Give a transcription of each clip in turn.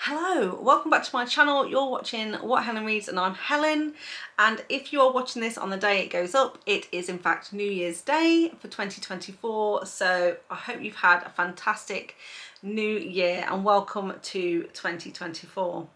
Hello, welcome back to my channel. You're watching What Helen Reads and I'm Helen, and if you are watching this on the day it goes up, it is in fact New Year's Day for 2024, so I hope you've had a fantastic new year and welcome to 2024.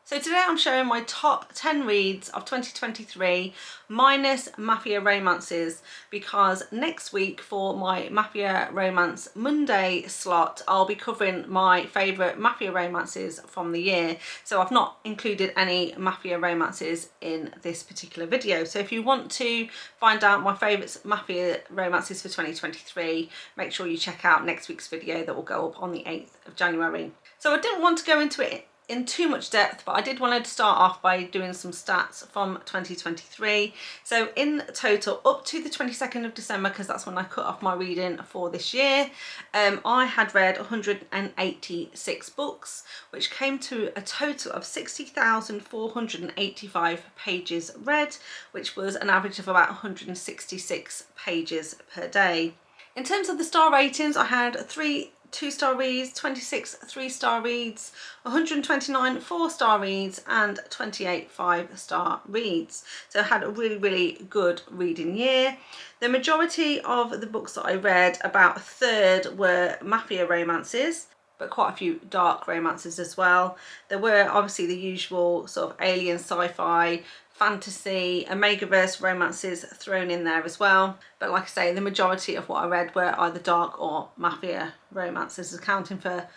So today I'm showing my top 10 reads of 2023 minus Mafia romances, because next week for my Mafia Romance Monday slot I'll be covering my favourite Mafia romances from the year. So I've not included any Mafia romances in this particular video. So if you want to find out my favourite Mafia romances for 2023, make sure you check out next week's video that will go up on the 8th of January. So I didn't want to go into it in too much depth, but I did want to start off by doing some stats from 2023. So in total, up to the 22nd of December, because that's when I cut off my reading for this year, I had read 186 books, which came to a total of 60,485 pages read, which was an average of about 166 pages per day. In terms of the star ratings, I had 3 2-star reads, 26 3-star reads, 129 4-star reads and 28 5-star reads. So I had a really good reading year. The majority of the books that I read, about a third, were Mafia romances, but quite a few dark romances as well. There were obviously the usual sort of alien, sci-fi, fantasy, Omegaverse romances thrown in there as well. But like I say, the majority of what I read were either dark or Mafia romances, accounting for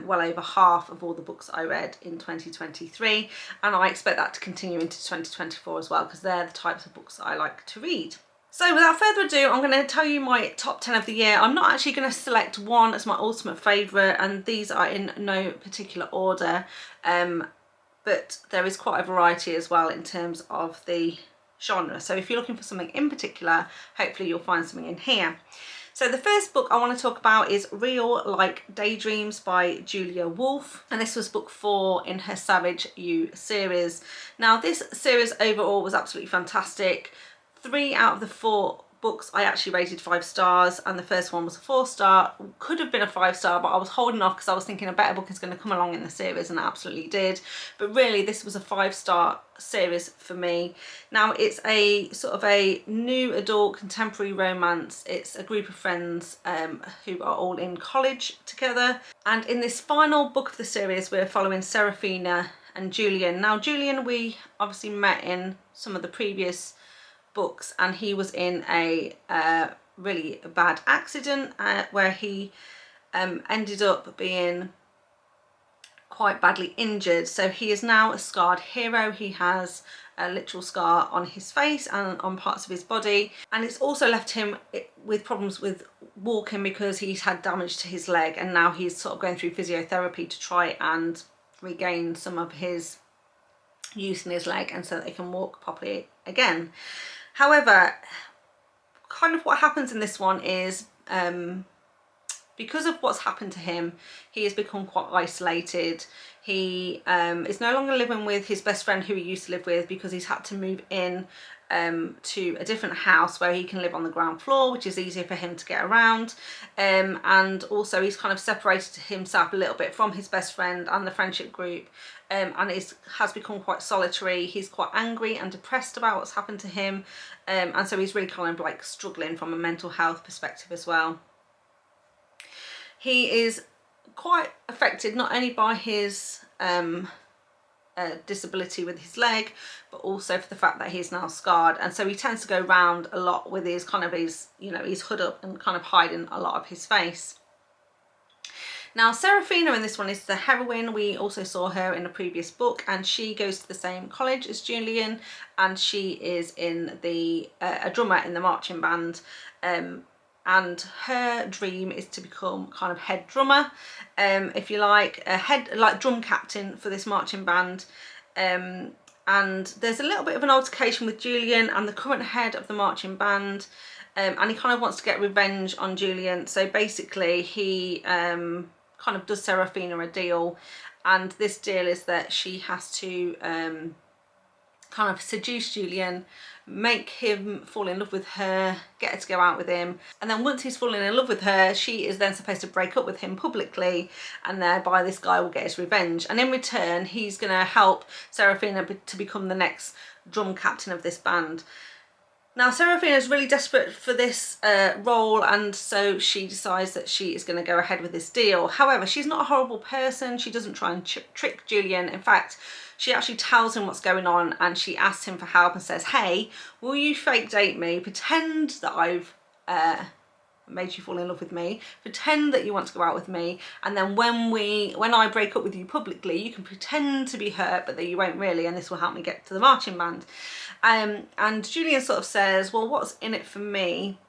well over half of all the books I read in 2023. And I expect that to continue into 2024 as well, because they're the types of books that I like to read. So without further ado, I'm going to tell you my top 10 of the year. I'm not actually going to select one as my ultimate favourite, and these are in no particular order. But there is quite a variety as well in terms of the genre. So if you're looking for something in particular, hopefully you'll find something in here. So the first book I want to talk about is Real Like Daydreams by Julia Wolfe, and this was book 4 in her Savage You series. Now this series overall was absolutely fantastic. 3 out of the 4 books I actually rated 5 stars, and the first one was a 4-star. Could have been a 5-star, but I was holding off because I was thinking a better book is going to come along in the series, and it absolutely did. But really this was a 5-star series for me. Now it's a sort of a new adult contemporary romance. It's a group of friends who are all in college together, and in this final book of the series we're following Serafina and Julian. Now Julian we obviously met in some of the previous books, and he was in a really bad accident where he ended up being quite badly injured. So he is now a scarred hero. He has a literal scar on his face and on parts of his body, and it's also left him with problems with walking because he's had damage to his leg, and now he's sort of going through physiotherapy to try and regain some of his use in his leg, and so that he can walk properly again. However, kind of what happens in this one is because of what's happened to him, he has become quite isolated. He is no longer living with his best friend who he used to live with, because he's had to move in to a different house where he can live on the ground floor, which is easier for him to get around. And also he's kind of separated himself a little bit from his best friend and the friendship group, and has become quite solitary. He's quite angry and depressed about what's happened to him, and so he's really kind of like struggling from a mental health perspective as well. He is quite affected not only by his disability with his leg, but also for the fact that he's now scarred, and so he tends to go around a lot with his kind of his hood up and kind of hiding a lot of his face. Now Serafina in this one is the heroine. We also saw her in a previous book, and she goes to the same college as Julian, and she is in the a drummer in the marching band, and her dream is to become kind of head drummer, if you like, a head drum captain for this marching band. And there's a little bit of an altercation with Julian and the current head of the marching band, and he kind of wants to get revenge on Julian. So basically he kind of does Serafina a deal, and this deal is that she has to kind of seduce Julian, make him fall in love with her, get her to go out with him, and then once he's fallen in love with her, she is then supposed to break up with him publicly, and thereby this guy will get his revenge, and in return he's going to help Serafina to become the next drum captain of this band. Now Serafina is really desperate for this role, and so she decides that she is going to go ahead with this deal. However, she's not a horrible person. She doesn't try and trick Julian. In fact, she actually tells him what's going on, and she asks him for help and says, hey, will you fake date me? Pretend that I've made you fall in love with me. Pretend that you want to go out with me. And then when I break up with you publicly, you can pretend to be hurt, but that you won't really, and this will help me get to the marching band. And Julian sort of says, well, what's in it for me?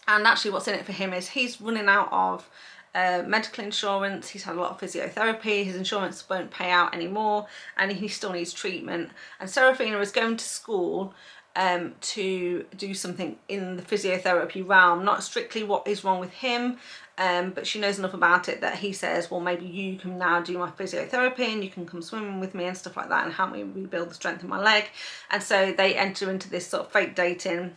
And actually what's in it for him is he's running out of medical insurance. He's had a lot of physiotherapy, his insurance won't pay out anymore, and he still needs treatment. And Serafina is going to school to do something in the physiotherapy realm, not strictly what is wrong with him, but she knows enough about it that he says, well, maybe you can now do my physiotherapy and you can come swimming with me and stuff like that and help me rebuild the strength in my leg. And so they enter into this sort of fake dating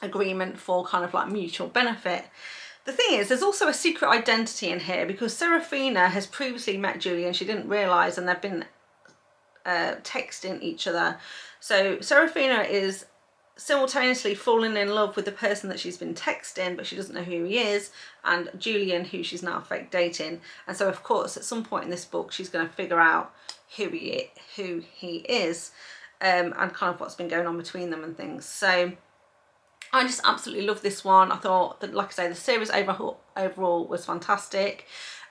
agreement for kind of like mutual benefit. The thing is, there's also a secret identity in here, because Serafina has previously met Julian, she didn't realise, and they've been texting each other. So Serafina is simultaneously falling in love with the person that she's been texting, but she doesn't know who he is, and Julian, who she's now fake dating. And so of course at some point in this book she's going to figure out who he is, and kind of what's been going on between them and things. So I just absolutely love this one. I thought that, like I say, the series overall was fantastic,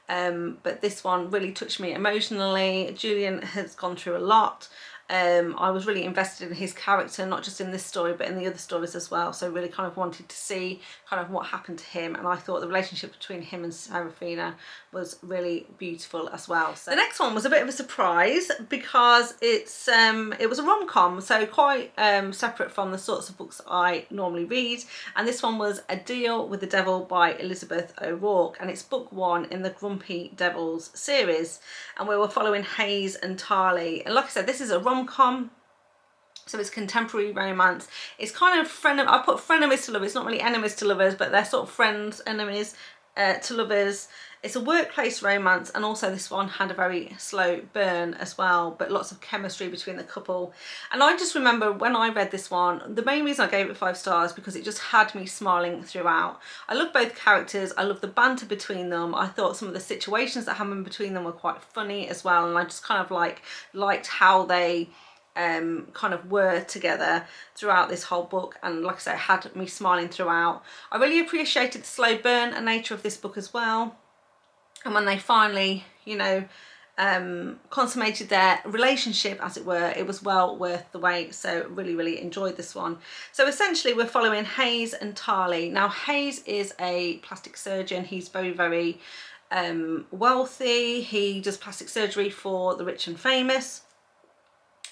but this one really touched me emotionally. Julian has gone through a lot. I was really invested in his character, not just in this story but in the other stories as well, so really kind of wanted to see kind of what happened to him, and I thought the relationship between him and Serafina was really beautiful as well. So the next one was a bit of a surprise because it was a rom-com, so quite separate from the sorts of books I normally read, and this one was A Deal with the Devil by Elizabeth O'Rourke, and it's book 1 in the Grumpy Devils series, and we were following Hayes and Tarly. And like I said, this is a rom-com, so it's contemporary romance. It's kind of I put frenemies to lovers. It's not really enemies to lovers, but they're sort of friends, enemies to lovers. It's a workplace romance, and also this one had a very slow burn as well, but lots of chemistry between the couple. And I just remember when I read this one, the main reason I gave it 5 stars because it just had me smiling throughout. I love both characters, I love the banter between them. I thought some of the situations that happened between them were quite funny as well, and I just kind of liked how they kind of were together throughout this whole book, and like I said, it had me smiling throughout. I really appreciated the slow burn and nature of this book as well, and when they finally, you know, consummated their relationship, as it were, it was well worth the wait. So really enjoyed this one. So essentially we're following Hayes and Tarly. Now Hayes is a plastic surgeon. He's very wealthy. He does plastic surgery for the rich and famous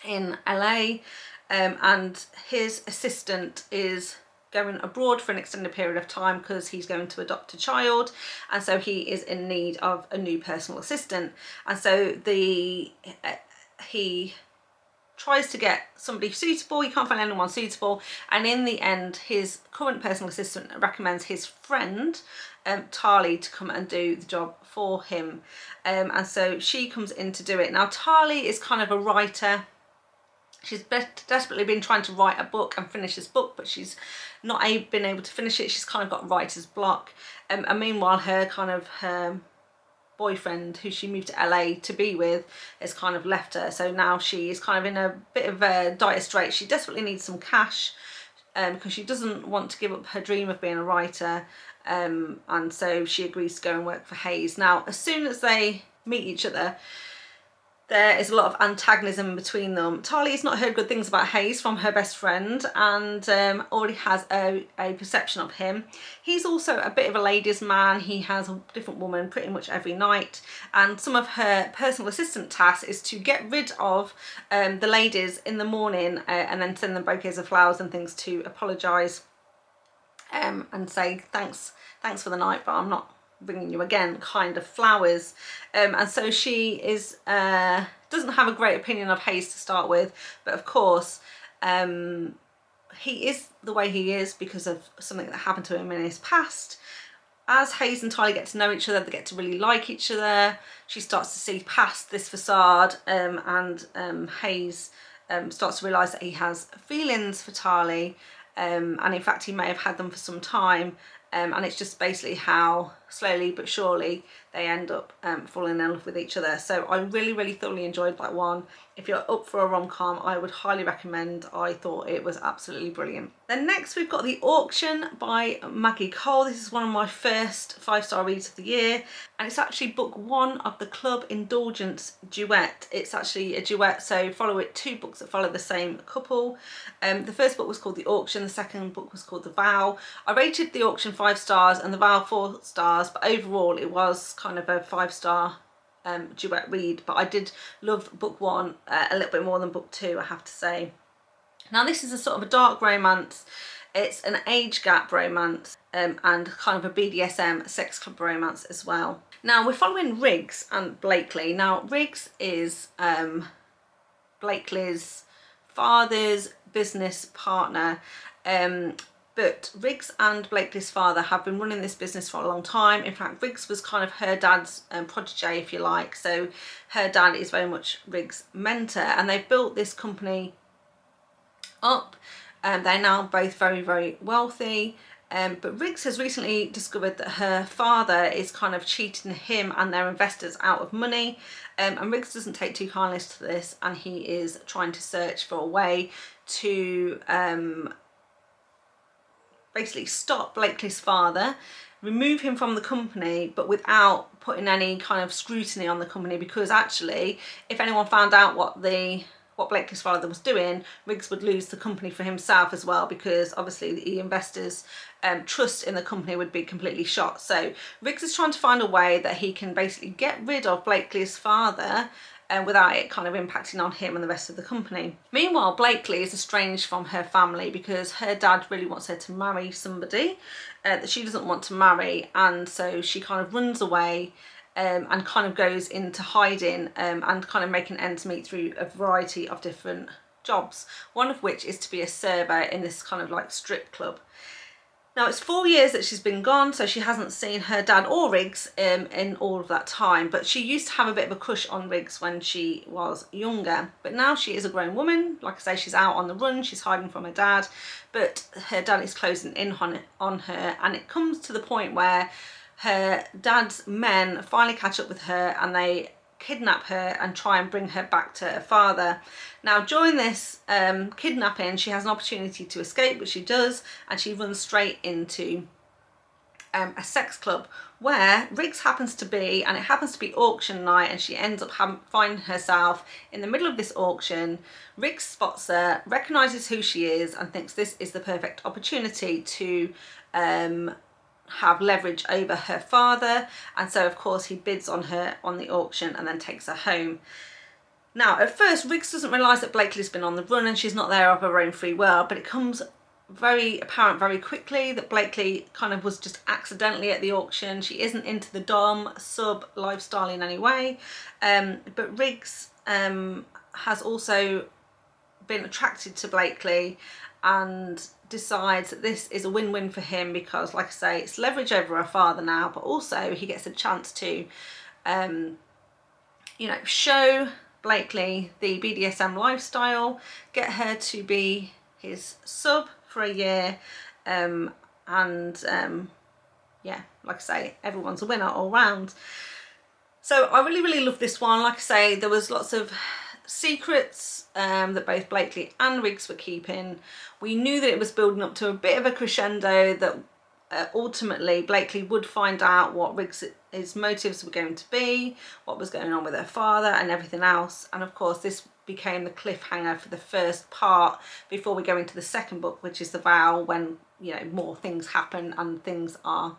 in LA, and his assistant is going abroad for an extended period of time because he's going to adopt a child, and so he is in need of a new personal assistant. And so he tries to get somebody suitable. He can't find anyone suitable, and in the end his current personal assistant recommends his friend Tarly to come and do the job for him, and so she comes in to do it. Now Tarly is kind of a writer. She's desperately been trying to write a book and finish this book, but she's not been able to finish it. She's kind of got writer's block, and meanwhile her boyfriend, who she moved to LA to be with, has kind of left her. So now she is kind of in a bit of a dire straits. She desperately needs some cash because she doesn't want to give up her dream of being a writer, and so she agrees to go and work for Hayes. Now as soon as they meet each other, there is a lot of antagonism between them. Tarly's not heard good things about Hayes from her best friend, and already has a perception of him. He's also a bit of a ladies' man. He has a different woman pretty much every night, and some of her personal assistant tasks is to get rid of the ladies in the morning and then send them bouquets of flowers and things to apologise and say thanks for the night, but I'm not bringing you again kind of flowers. And so she is doesn't have a great opinion of Hayes to start with, but of course he is the way he is because of something that happened to him in his past. As Hayes and Tali get to know each other, they get to really like each other. She starts to see past this facade, and Hayes starts to realise that he has feelings for Tali, and in fact he may have had them for some time, and it's just basically how slowly but surely they end up falling in love with each other. So I really thoroughly enjoyed that one. If you're up for a rom-com, I would highly recommend. I thought it was absolutely brilliant. Then next we've got The Auction by Maggie Cole. This is one of my first 5-star reads of the year, and it's actually book 1 of the Club Indulgence duet. It's actually a duet, so follow it 2 books that follow the same couple. The first book was called The Auction, the second book was called The Vow. I rated The Auction 5 stars and The Vow 4 stars, but overall it was kind of a 5-star duet read. But I did love book 1 a little bit more than book 2, I have to say. Now this is a sort of a dark romance. It's an age gap romance, and kind of a BDSM sex club romance as well. Now we're following Riggs and Blakely. Now Riggs is Blakely's father's business partner, but Riggs and Blakely's father have been running this business for a long time. In fact, Riggs was kind of her dad's protege, if you like. So her dad is very much Riggs' mentor, and they've built this company up. They're now both very wealthy. But Riggs has recently discovered that her father is kind of cheating him and their investors out of money. And Riggs doesn't take too kindly to this, and he is trying to search for a way to basically stop Blakely's father, remove him from the company, but without putting any kind of scrutiny on the company, because actually if anyone found out what Blakely's father was doing, Riggs would lose the company for himself as well, because obviously the investors' trust in the company would be completely shot. So Riggs is trying to find a way that he can basically get rid of Blakely's father without it kind of impacting on him and the rest of the company. Meanwhile, Blakely is estranged from her family because her dad really wants her to marry somebody that she doesn't want to marry, and so she kind of runs away and kind of goes into hiding and kind of making ends meet through a variety of different jobs, one of which is to be a server in this kind of like strip club. Now it's 4 years that she's been gone, so she hasn't seen her dad or Riggs in all of that time, but she used to have a bit of a crush on Riggs when she was younger. But now she is a grown woman. Like I say, she's out on the run, she's hiding from her dad, but her dad is closing in on her, and it comes to the point where her dad's men finally catch up with her and they kidnap her and try and bring her back to her father. Now during this kidnapping, she has an opportunity to escape, which she does, and she runs straight into a sex club where Riggs happens to be, and it happens to be auction night, and she ends up finding herself in the middle of this auction. Riggs spots her, recognises who she is, and thinks this is the perfect opportunity to have leverage over her father, and so of course he bids on her on the auction and then takes her home. Now at first Riggs doesn't realise that Blakely's been on the run and she's not there of her own free will, but it comes very apparent very quickly that Blakely kind of was just accidentally at the auction. She isn't into the dom sub lifestyle in any way, but Riggs has also been attracted to Blakely and decides that this is a win-win for him because, like I say, it's leverage over her father now, but also he gets a chance to you know, show Blakely the BDSM lifestyle, get her to be his sub for a year, and yeah, like I say, everyone's a winner all round. So I really love this one. Like I say, there was lots of secrets that both Blakely and Riggs were keeping. We knew that it was building up to a bit of a crescendo, that ultimately Blakely would find out what his motives were going to be, what was going on with her father and everything else. And of course this became the cliffhanger for the first part before we go into the second book, which is The Vow, when, you know, more things happen and things are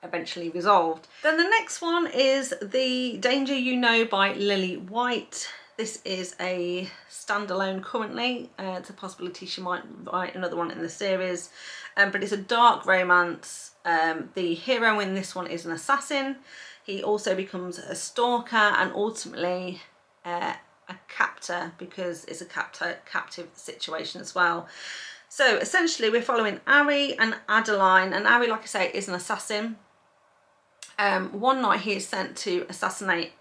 eventually resolved. Then the next one is The Danger You Know by Lily White. This is a standalone currently. It's a possibility she might write another one in the series, but it's a dark romance. The hero in this one is an assassin. He also becomes a stalker, and ultimately a captor because it's a captive situation as well. So essentially we're following Ari and Adeline, and Ari, like I say, is an assassin. One night he is sent to assassinate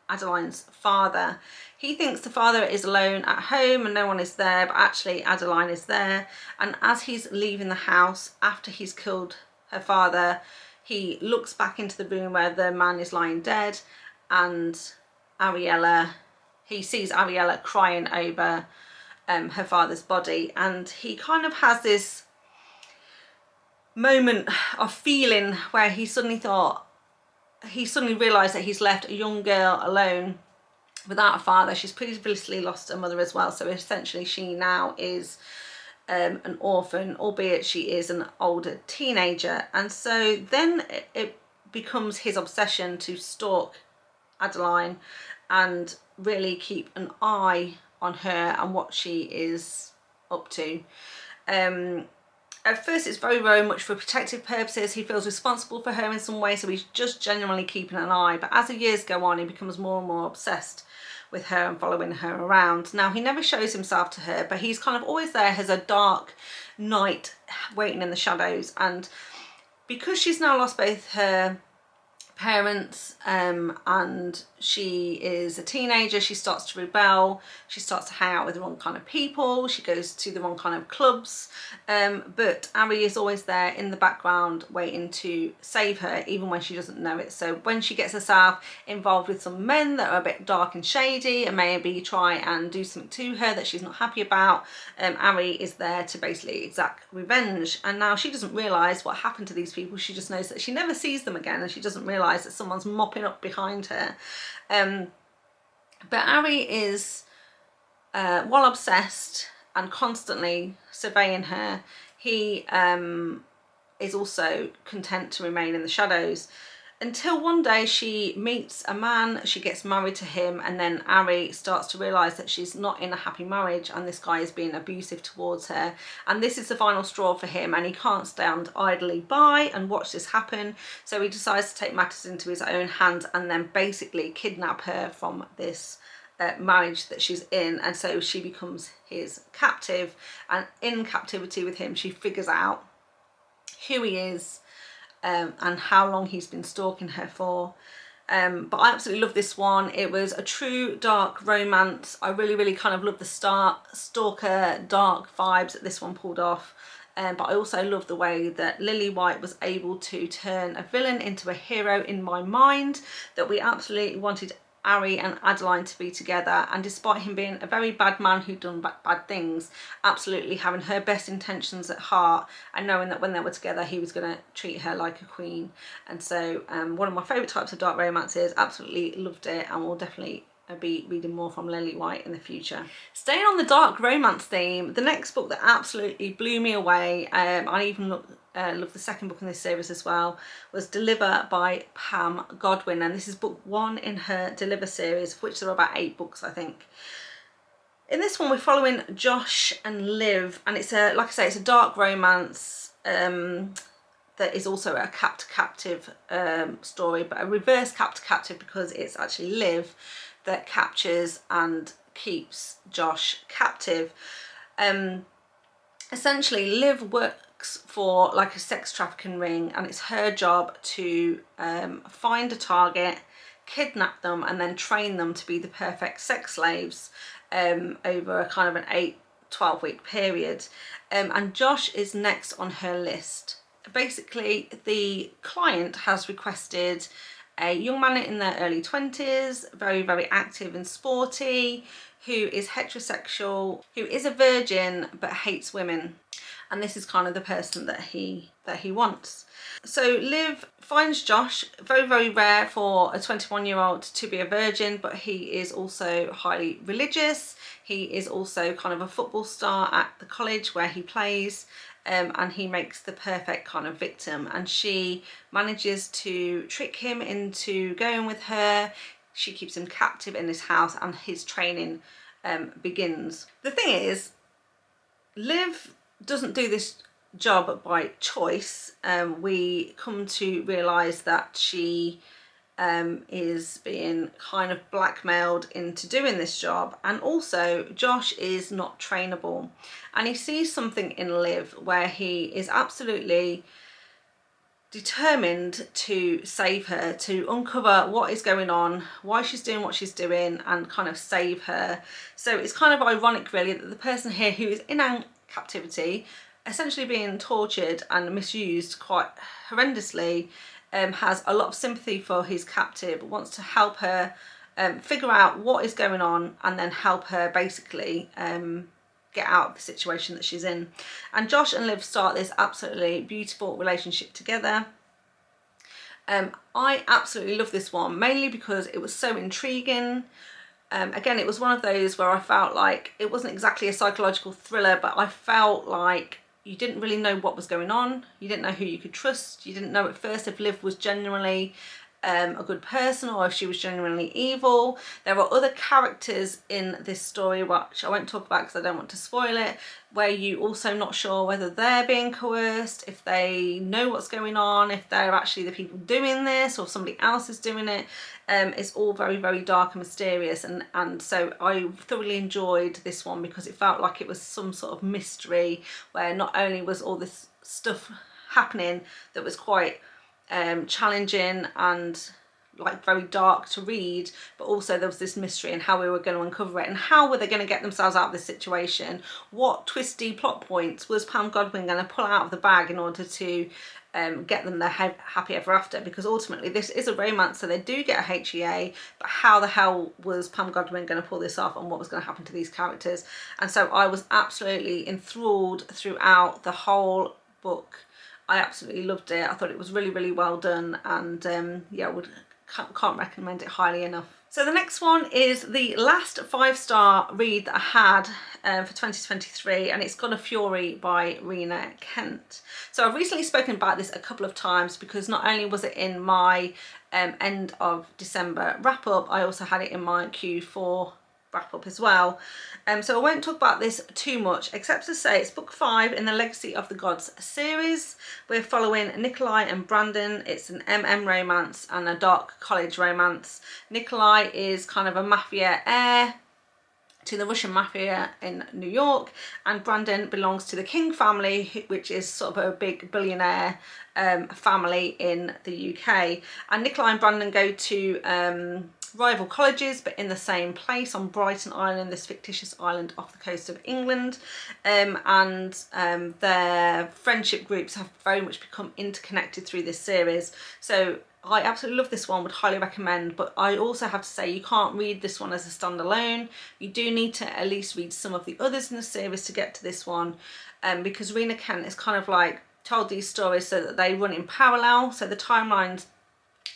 Adeline's father. He thinks the father is alone at home and no one is there, but actually Adeline is there. And as he's leaving the house after he's killed her father, he looks back into the room where the man is lying dead, and he sees Ariella crying over her father's body, and he kind of has this moment of feeling where he suddenly realised that he's left a young girl alone without a father. She's previously lost a mother as well, so essentially she now is an orphan, albeit she is an older teenager. And so then it becomes his obsession to stalk Adeline and really keep an eye on her and what she is up to. At first it's very, very much for protective purposes. He feels responsible for her in some way, so he's just genuinely keeping an eye. But as the years go on, he becomes more and more obsessed with her and following her around. Now, he never shows himself to her, but he's kind of always there as a dark knight waiting in the shadows. And because she's now lost both her parents and she is a teenager, she starts to rebel. She starts to hang out with the wrong kind of people, she goes to the wrong kind of clubs, but Ari is always there in the background waiting to save her, even when she doesn't know it. So when she gets herself involved with some men that are a bit dark and shady and maybe try and do something to her that she's not happy about, Ari is there to basically exact revenge. And now she doesn't realise what happened to these people. She just knows that she never sees them again, and she doesn't realise that someone's mopping up behind her. But Ari is while obsessed and constantly surveying her, he is also content to remain in the shadows, until one day she meets a man, she gets married to him, and then Ari starts to realise that she's not in a happy marriage and this guy is being abusive towards her. And this is the final straw for him, and he can't stand idly by and watch this happen. So he decides to take matters into his own hands and then basically kidnap her from this marriage that she's in. And so she becomes his captive, and in captivity with him she figures out who he is, and how long he's been stalking her for. But I absolutely love this one. It was a true dark romance. I really, really kind of love the stalker dark vibes that this one pulled off. But I also love the way that Lily White was able to turn a villain into a hero in my mind, that we absolutely wanted Ari and Adeline to be together, and despite him being a very bad man who'd done bad things, absolutely having her best intentions at heart and knowing that when they were together he was going to treat her like a queen. And so one of my favourite types of dark romances, absolutely loved it, and will definitely be reading more from Lily White in the future. Staying on the dark romance theme, the next book that absolutely blew me away, I even love the second book in this series as well, was Deliver by Pam Godwin, and this is book 1 in her Deliver series, of which there are about 8 books I think. In this one we're following Josh and Liv, and it's a, like I say, it's a dark romance that is also a captive story, but a reverse captive because it's actually Liv that captures and keeps Josh captive. Essentially Liv works for like a sex trafficking ring, and it's her job to find a target, kidnap them, and then train them to be the perfect sex slaves over a kind of an 8-12 week period. And Josh is next on her list. Basically the client has requested a young man in their early 20s, very, very active and sporty, who is heterosexual, who is a virgin but hates women. And this is kind of the person that he wants. So Liv finds Josh. Very, very rare for a 21-year-old to be a virgin, but he is also highly religious. He is also kind of a football star at the college where he plays. And he makes the perfect kind of victim, and she manages to trick him into going with her. She keeps him captive in his house, and his training begins. The thing is, Liv doesn't do this job by choice. We come to realise that she is being kind of blackmailed into doing this job, and also Josh is not trainable, and he sees something in Liv where he is absolutely determined to save her, to uncover what is going on, why she's doing what she's doing, and kind of save her. So it's kind of ironic really that the person here who is in captivity, essentially being tortured and misused quite horrendously, has a lot of sympathy for his captive, wants to help her figure out what is going on, and then help her basically get out of the situation that she's in. And Josh and Liv start this absolutely beautiful relationship together. I absolutely love this one, mainly because it was so intriguing. Again, it was one of those where I felt like it wasn't exactly a psychological thriller, but I felt like you didn't really know what was going on. You didn't know who you could trust. You didn't know at first if Liv was genuinely a good person or if she was genuinely evil. There are other characters in this story which I won't talk about because I don't want to spoil it, where you also not sure whether they're being coerced, if they know what's going on, if they're actually the people doing this or somebody else is doing it. It's all very, very dark and mysterious, and so I thoroughly enjoyed this one because it felt like it was some sort of mystery where not only was all this stuff happening that was quite challenging and like very dark to read, but also there was this mystery and how we were going to uncover it, and how were they going to get themselves out of this situation. What twisty plot points was Pam Godwin going to pull out of the bag in order to get them their happy ever after, because ultimately this is a romance, so they do get a HEA, but how the hell was Pam Godwin going to pull this off, and what was going to happen to these characters? And so I was absolutely enthralled throughout the whole book. I absolutely loved it. I thought it was really, really well done, and yeah, can't recommend it highly enough. So the next one is the last 5-star read that I had for 2023, and it's Gone a Fury by Rina Kent. So I've recently spoken about this a couple of times because not only was it in my end of December wrap up, I also had it in my Q4 wrap up as well. So I won't talk about this too much, except to say it's book 5 in the Legacy of the Gods series. We're following Nikolai and Brandon. It's an MM romance and a dark college romance. Nikolai is kind of a mafia heir to the Russian mafia in New York, and Brandon belongs to the King family, which is sort of a big billionaire family in the UK. And Nikolai and Brandon go to rival colleges, but in the same place on Brighton Island, this fictitious island off the coast of England, and their friendship groups have very much become interconnected through this series. So I absolutely love this one, would highly recommend, but I also have to say you can't read this one as a standalone. You do need to at least read some of the others in the series to get to this one, because Rina Kent is kind of like told these stories so that they run in parallel, so the timelines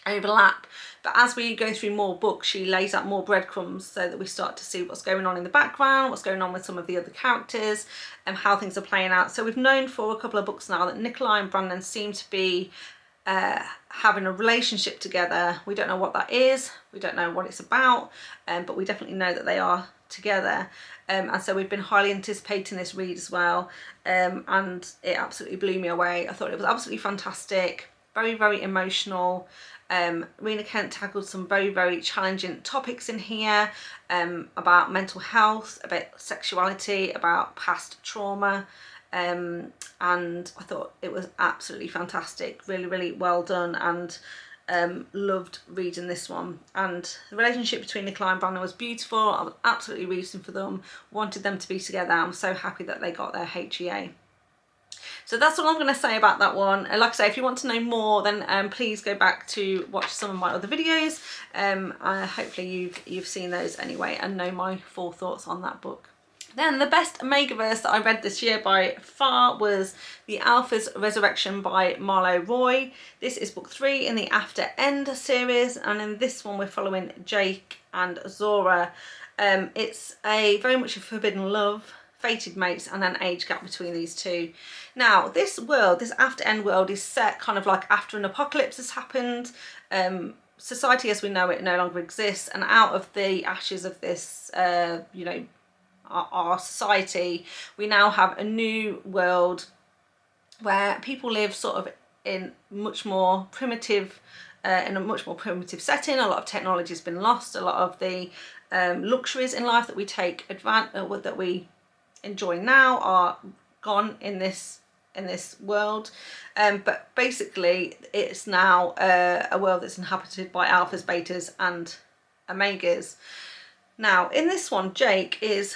overlap, but as we go through more books she lays out more breadcrumbs so that we start to see what's going on in the background, what's going on with some of the other characters, and how things are playing out. So we've known for a couple of books now that Nikolai and Brandon seem to be having a relationship together. We don't know what that is, we don't know what it's about, but we definitely know that they are together, and so we've been highly anticipating this read as well, and it absolutely blew me away. I thought it was absolutely fantastic, very, very emotional. Rina Kent tackled some very, very challenging topics in here, about mental health, about sexuality, about past trauma, and I thought it was absolutely fantastic, really, really well done, and loved reading this one. And the relationship between Nikolai and Brandon was beautiful. I was absolutely rooting for them, wanted them to be together. I'm so happy that they got their HEA. So that's all I'm going to say about that one. And like I say, if you want to know more, then please go back to watch some of my other videos. Hopefully you've seen those anyway and know my full thoughts on that book. Then the best Omegaverse that I read this year by far was The Alpha's Resurrection by Marlowe Roy. This is book 3 in the After End series, and in this one we're following Jake and Zora. It's very much a forbidden love, fated mates, and an age gap between these two. Now this world, this After End world, is set kind of like after an apocalypse has happened. Society as we know it no longer exists, and out of the ashes of this, you know, our society, we now have a new world where people live sort of in much more primitive in a much more primitive setting. A lot of technology has been lost. A lot of the luxuries in life that we take advantage that we enjoy now are gone in this world. But basically it's now a world that's inhabited by alphas, betas and omegas. Now in this one, Jake is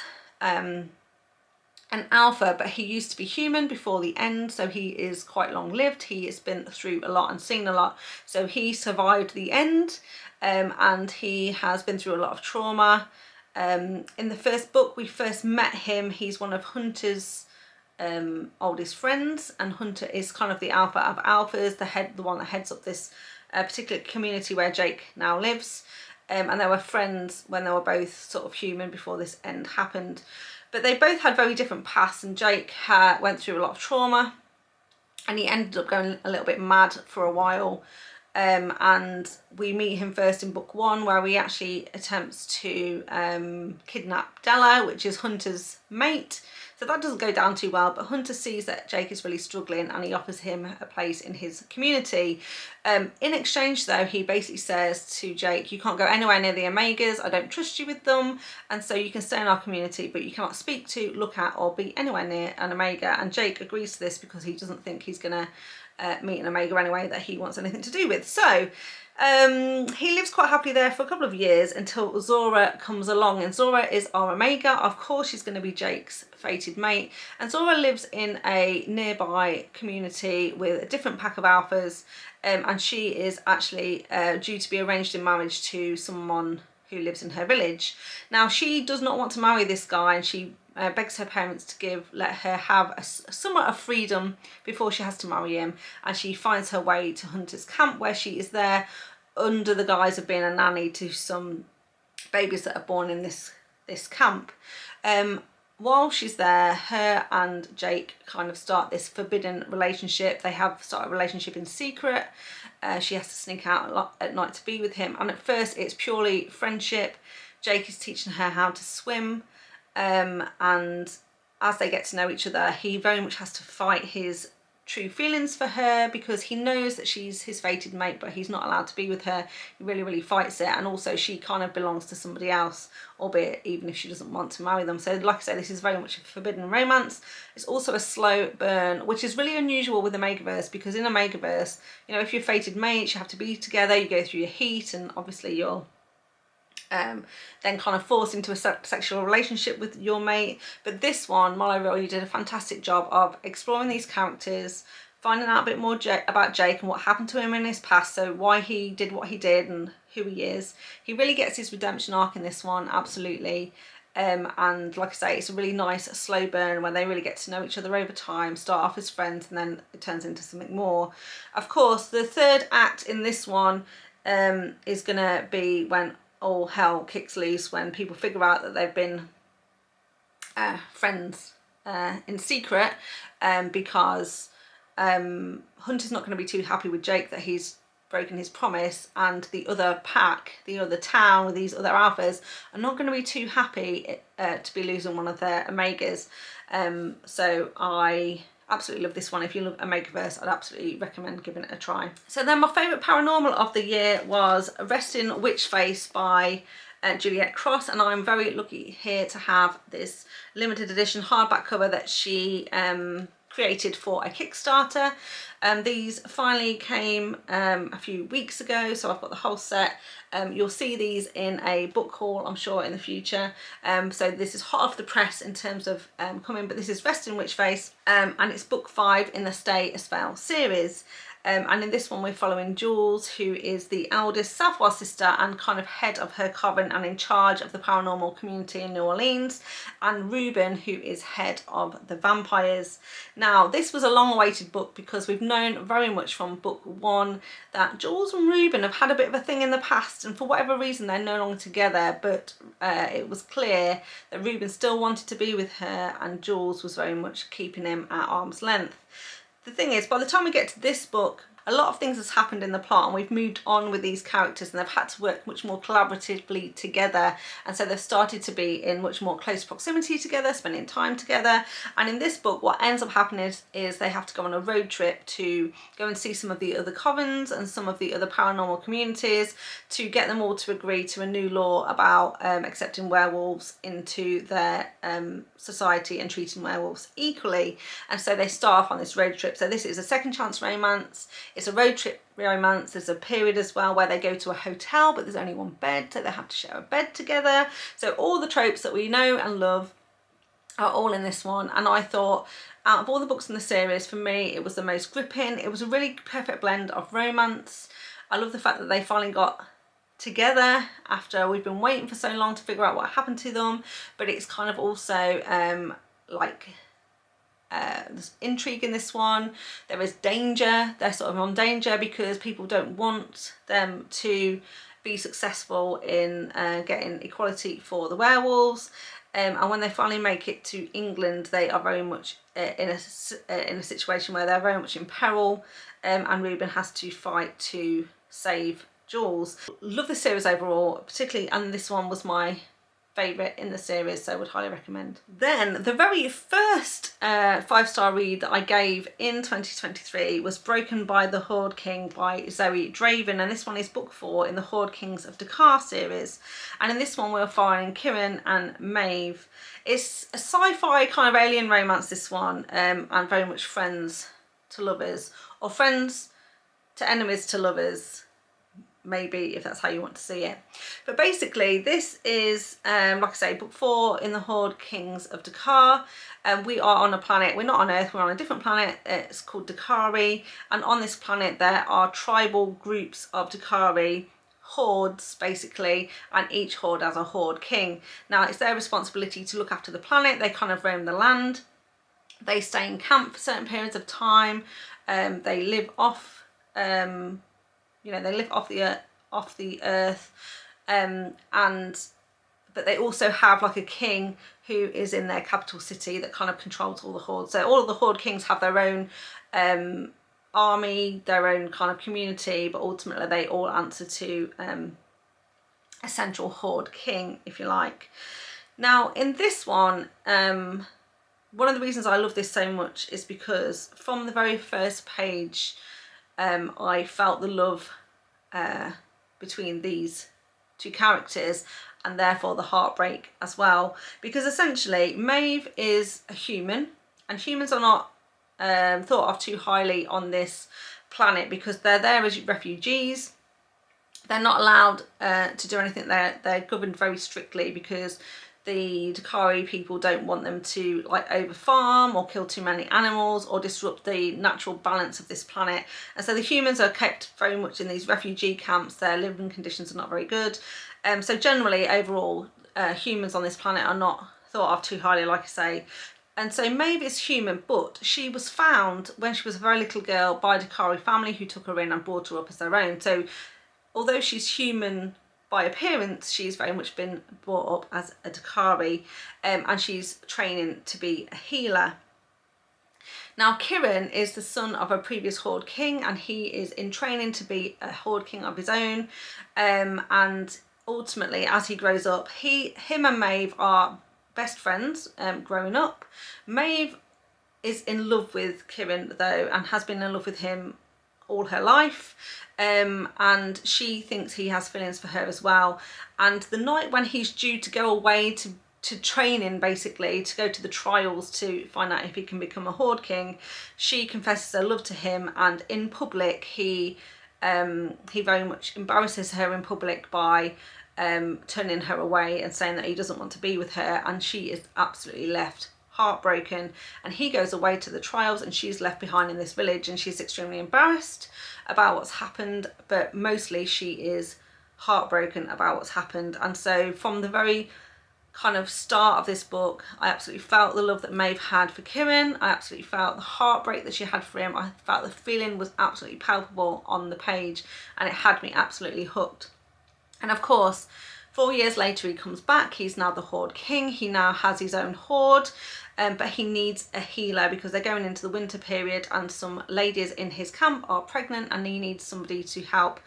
an alpha, but he used to be human before the end, so he is quite long lived. He has been through a lot and seen a lot, so he survived the end, and he has been through a lot of trauma. In the first book we first met him. He's one of Hunter's oldest friends, and Hunter is kind of the alpha of alphas, the one that heads up this particular community where Jake now lives. And they were friends when they were both sort of human before this end happened. But they both had very different pasts, and Jake went through a lot of trauma, and he ended up going a little bit mad for a while. And we meet him first in book 1, where he actually attempts to kidnap Della, which is Hunter's mate. So that doesn't go down too well, but Hunter sees that Jake is really struggling and he offers him a place in his community. In exchange though, he basically says to Jake, you can't go anywhere near the Omegas, I don't trust you with them, and so you can stay in our community, but you cannot speak to, look at or be anywhere near an Omega. And Jake agrees to this because he doesn't think he's going to meet an Omega anyway that he wants anything to do with. So he lives quite happily there for a couple of years until Zora comes along, and Zora is our Omega. Of course she's going to be Jake's fated mate, and Zora lives in a nearby community with a different pack of alphas, and she is actually due to be arranged in marriage to someone who lives in her village. Now she does not want to marry this guy, and she begs her parents to let her have somewhat of freedom before she has to marry him, and she finds her way to Hunter's camp, where she is there under the guise of being a nanny to some babies that are born in this camp. While she's there, her and Jake kind of start this forbidden relationship. They have started a relationship in secret. She has to sneak out a lot at night to be with him, and at first it's purely friendship. Jake is teaching her how to swim, and as they get to know each other, he very much has to fight his true feelings for her, because he knows that she's his fated mate, but he's not allowed to be with her. He really fights it, and also she kind of belongs to somebody else, albeit even if she doesn't want to marry them. So like I say, this is very much a forbidden romance. It's also a slow burn, which is really unusual with the Omegaverse, because in Omegaverse, you know, if you're fated mates, you have to be together, you go through your heat, and obviously you're then kind of forced into a sexual relationship with your mate. But this one, Marlowe really did a fantastic job of exploring these characters, finding out a bit more about Jake and what happened to him in his past, so why he did what he did and who he is. He really gets his redemption arc in this one, absolutely. And like I say, it's a really nice slow burn where they really get to know each other over time, start off as friends, and then it turns into something more. Of course, the third act in this one is going to be when all hell kicks loose, when people figure out that they've been friends in secret, because Hunter's not going to be too happy with Jake that he's broken his promise, and the other pack, the other town, these other alphas are not going to be too happy to be losing one of their Omegas. So I absolutely love this one. If you love Omegaverse, I'd absolutely recommend giving it a try. So then my favourite paranormal of the year was Resting Witch Face by Juliette Cross, and I'm very lucky here to have this limited edition hardback cover that she created for a Kickstarter. These finally came a few weeks ago, so I've got the whole set. You'll see these in a book haul, I'm sure, in the future. So this is hot off the press in terms of coming, but this is Resting Witch Face, and it's book 5 in the Stay a Spell series. And in this one we're following Jules, who is the eldest Southwell sister and kind of head of her coven and in charge of the paranormal community in New Orleans, and Ruben, who is head of the vampires. Now this was a long awaited book because we've known very much from book 1 that Jules and Ruben have had a bit of a thing in the past, and for whatever reason they're no longer together, but it was clear that Ruben still wanted to be with her and Jules was very much keeping him at arm's length. The thing is, by the time we get to this book, a a lot of things has happened in the plot and we've moved on with these characters and they've had to work much more collaboratively together, and so they've started to be in much more close proximity together, spending time together. And in this book what ends up happening is they have to go on a road trip to go and see some of the other covens and some of the other paranormal communities to get them all to agree to a new law about accepting werewolves into their society and treating werewolves equally. And so they start off on this road trip. So this is a second chance romance, it's a road trip romance. There's a period as well where they go to a hotel but there's only one bed, so they have to share a bed together. So all the tropes that we know and love are all in this one, and I thought out of all the books in the series, for me it was the most gripping. It was a really perfect blend of romance. I love the fact that they finally got together after we've been waiting for so long to figure out what happened to them, but it's kind of also there's intrigue in this one. There is danger. They're sort of on danger because people don't want them to be successful in getting equality for the werewolves. And when they finally make it to England, they are very much in a situation where they're very much in peril, and Reuben has to fight to save Jules. Love the series overall, particularly, and this one was my favourite in the series, so I would highly recommend. Then the very first 5-star read that I gave in 2023 was Broken by the Horde King by Zoey Draven, and this one is book 4 in the Horde Kings of Dakar series. And in this one we're following Kieran and Maeve. It's a sci-fi kind of alien romance, this one, and very much friends to lovers, or friends to enemies to lovers, maybe, if that's how you want to see it. But basically this is like I say, book 4 in the Horde Kings of Dakar. We are on a planet, we're not on Earth, we're on a different planet. It's called Dakari, and on this planet there are tribal groups of Dakari, hordes basically, and each horde has a Horde King. Now it's their responsibility to look after the planet. They kind of roam the land, they stay in camp for certain periods of time, they live off they live off the earth, but they also have like a king who is in their capital city that kind of controls all the hordes. So all of the Horde Kings have their own army, their own kind of community, but ultimately they all answer to a central Horde King, if you like. Now in this one, one of the reasons I love this so much is because from the very first page I felt the love between these two characters, and therefore the heartbreak as well, because essentially Maeve is a human, and humans are not thought of too highly on this planet because they're there as refugees. They're not allowed to do anything. They're governed very strictly because the Dakari people don't want them to like over farm or kill too many animals or disrupt the natural balance of this planet. And so the humans are kept very much in these refugee camps. Their living conditions are not very good. So generally overall humans on this planet are not thought of too highly, like I say. And so Maeve is human, but she was found when she was a very little girl by a Dakari family who took her in and brought her up as their own. So although she's human by appearance, she's very much been brought up as a Dakari, and she's training to be a healer. Now Kieran is the son of a previous Horde King, and he is in training to be a Horde King of his own, and ultimately as he grows up, him and Maeve are best friends growing up. Maeve is in love with Kieran though, and has been in love with him all her life, and she thinks he has feelings for her as well. And the night when he's due to go away to training, basically to go to the trials to find out if he can become a Horde King, she confesses her love to him, and in public he very much embarrasses her in public by turning her away and saying that he doesn't want to be with her, and she is absolutely left heartbroken. And he goes away to the trials and she's left behind in this village, and she's extremely embarrassed about what's happened, but mostly she is heartbroken about what's happened. And so from the very kind of start of this book, I absolutely felt the love that Maeve had for Kieran. I absolutely felt the heartbreak that she had for him. I felt the feeling was absolutely palpable on the page, and it had me absolutely hooked. And of course 4 years later he comes back, he's now the Horde King, he now has his own horde, but he needs a healer because they're going into the winter period and some ladies in his camp are pregnant and he needs somebody to help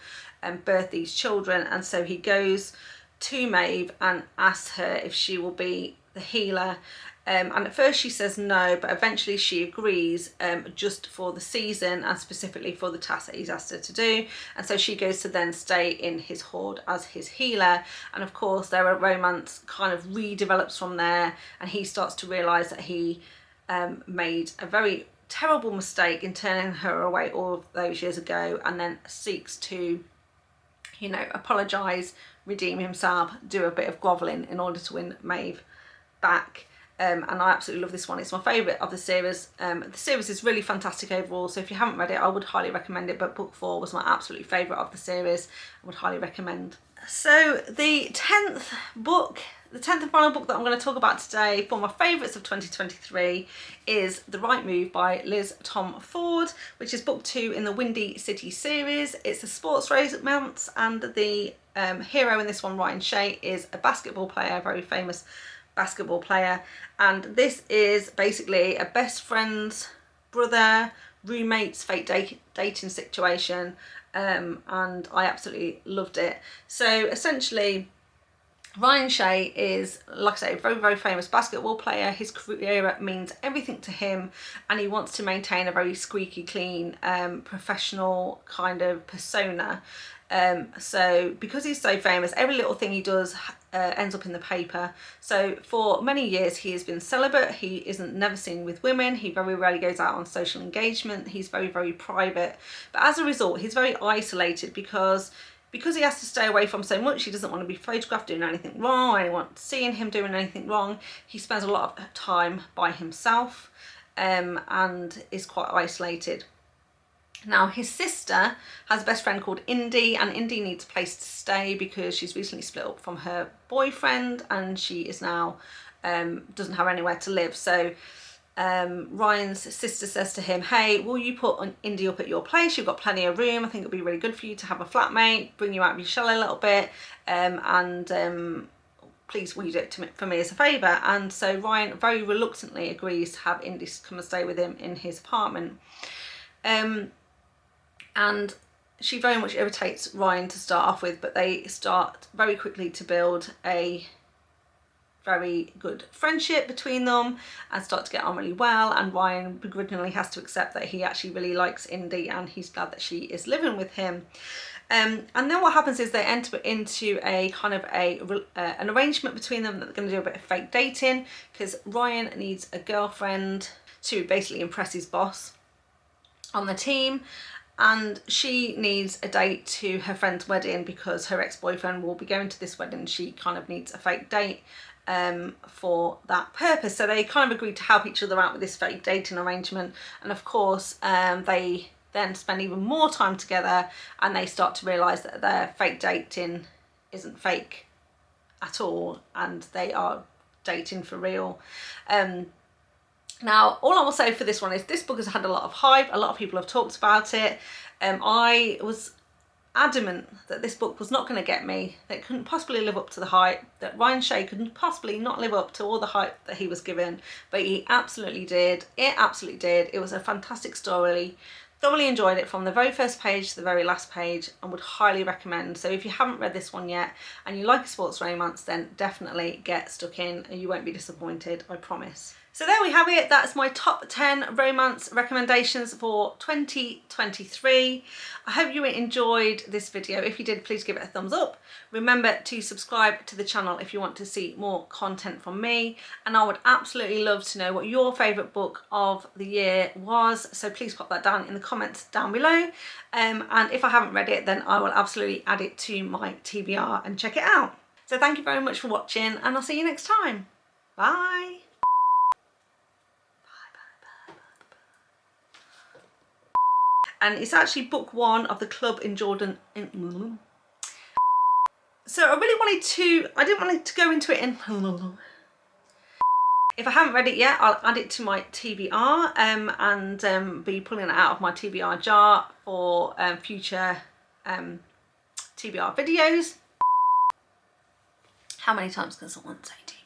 birth these children. And so he goes to Maeve and asks her if she will be the healer. And at first she says no, but eventually she agrees, just for the season and specifically for the task that he's asked her to do. And so she goes to then stay in his horde as his healer. And of course their romance kind of redevelops from there, and he starts to realise that he made a very terrible mistake in turning her away all of those years ago, and then seeks to, you know, apologise, redeem himself, do a bit of grovelling in order to win Maeve back. And I absolutely love this one. It's my favourite of the series. The series is really fantastic overall, so if you haven't read it I would highly recommend it, but book 4 was my absolute favourite of the series. I would highly recommend. So the 10th book, the 10th and final book that I'm going to talk about today for my favourites of 2023 is The Right Move by Liz Tomforde, which is book 2 in the Windy City series. It's a sports romance, and the hero in this one, Ryan Shea, is a basketball player, a very famous basketball player, and this is basically a best friend's brother roommates fake dating situation, and I absolutely loved it. So essentially Ryan Shea is, like I say, a very, very famous basketball player. His career means everything to him and he wants to maintain a very squeaky clean professional kind of persona. So because he's so famous, every little thing he does ends up in the paper. So for many years he has been celibate. He isn't never seen with women. He very rarely goes out on social engagement. He's very, very private. But as a result, he's very isolated because he has to stay away from so much. He doesn't want to be photographed doing anything wrong, or anyone seeing him doing anything wrong. He spends a lot of time by himself, and is quite isolated. Now his sister has a best friend called Indy, and Indy needs a place to stay because she's recently split up from her boyfriend and she is now doesn't have anywhere to live. So Ryan's sister says to him, hey, will you put Indy up at your place? You've got plenty of room. I think it'll be really good for you to have a flatmate, bring you out of your shell a little bit, and please will you do it for me as a favour? And so Ryan very reluctantly agrees to have Indy come and stay with him in his apartment. And she very much irritates Ryan to start off with, but they start very quickly to build a very good friendship between them and start to get on really well, and Ryan begrudgingly has to accept that he actually really likes Indy and he's glad that she is living with him. And then what happens is they enter into a kind of an arrangement between them that they're going to do a bit of fake dating, because Ryan needs a girlfriend to basically impress his boss on the team, and she needs a date to her friend's wedding because her ex-boyfriend will be going to this wedding. She kind of needs a fake date for that purpose. So they kind of agreed to help each other out with this fake dating arrangement, and of course they then spend even more time together and they start to realise that their fake dating isn't fake at all and they are dating for real. Now, all I will say for this one is this book has had a lot of hype. A lot of people have talked about it. I was adamant that this book was not going to get me, that it couldn't possibly live up to the hype, that Ryan Shea couldn't possibly not live up to all the hype that he was given, but he absolutely did. It absolutely did. It was a fantastic story. Thoroughly enjoyed it from the very first page to the very last page and would highly recommend. So if you haven't read this one yet and you like a sports romance, then definitely get stuck in and you won't be disappointed, I promise. So there we have it. That's my top 10 romance recommendations for 2023. I hope you enjoyed this video. If you did, please give it a thumbs up. Remember to subscribe to the channel if you want to see more content from me. And I would absolutely love to know what your favourite book of the year was. So please pop that down in the comments down below. And if I haven't read it, then I will absolutely add it to my TBR and check it out. So thank you very much for watching and I'll see you next time. Bye. And it's actually book 1 of the club in Jordan. So I really wanted to, I didn't want to go into it in. If I haven't read it yet, I'll add it to my TBR and be pulling it out of my TBR jar for future TBR videos. How many times can someone say to you